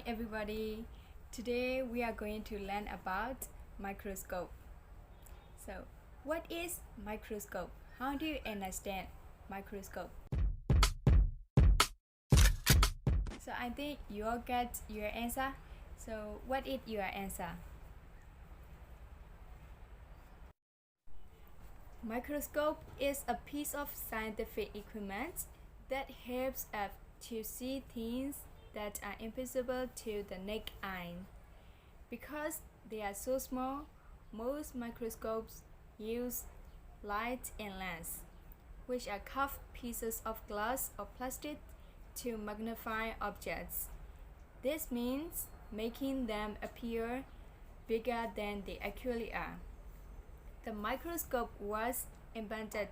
everybody. Today we are going to learn about microscope. So, what is microscope? How do you understand microscope? So I think you all get your answer. So what is your answer? Microscope is a piece of scientific equipment that helps us to see things that are invisible to the naked eye. Because they are so small, most microscopes use light and lens, which are curved pieces of glass or plastic to magnify objects. This means making them appear bigger than they actually are. The microscope was invented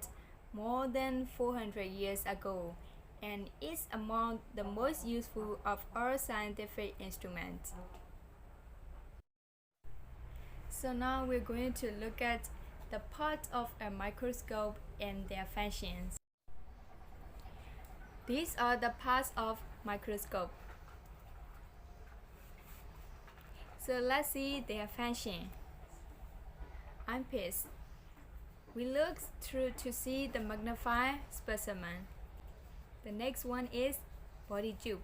more than 400 years ago and is among the most useful of all scientific instruments. So now we're going to look at the parts of a microscope and their functions. These are the parts of microscope. So let's see their function. Eyepiece. We look through to see the magnified specimen. The next one is body tube.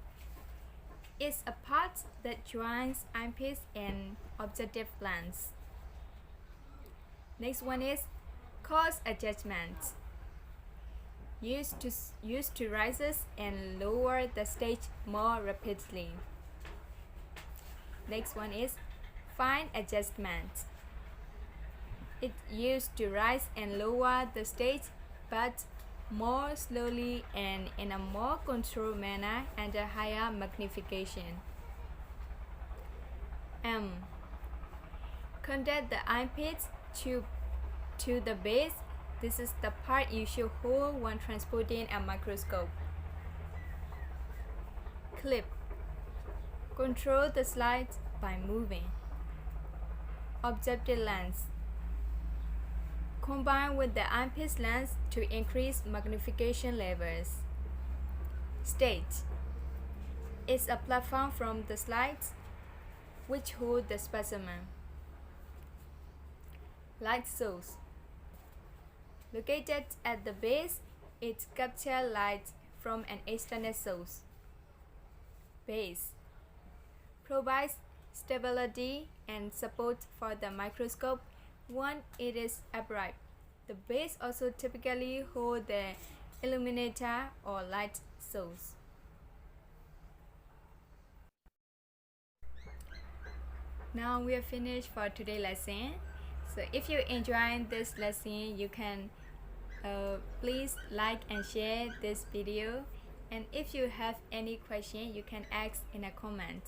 It's a part that joins eyepiece and objective lens. Next one is course adjustment. Used to rises and lower the stage more rapidly. Next one is fine adjustment. It used to rise and lower the stage, but more slowly and in a more controlled manner under higher magnification. Connect the eyepiece tube to the base. This is the part you should hold when transporting a microscope. Clip. Control the slide by moving. Objective lens. Combine with the eyepiece lens to increase magnification levels. Stage. It's a platform from the slides which hold the specimen. Light source. Located at the base, it captures light from an external source. Base. Provides stability and support for the microscope when it is upright. The base also typically holds the illuminator or light source. Now we are finished for today's lesson. So if you enjoyed this lesson, you can please like and share this video. And if you have any question, you can ask in a comment.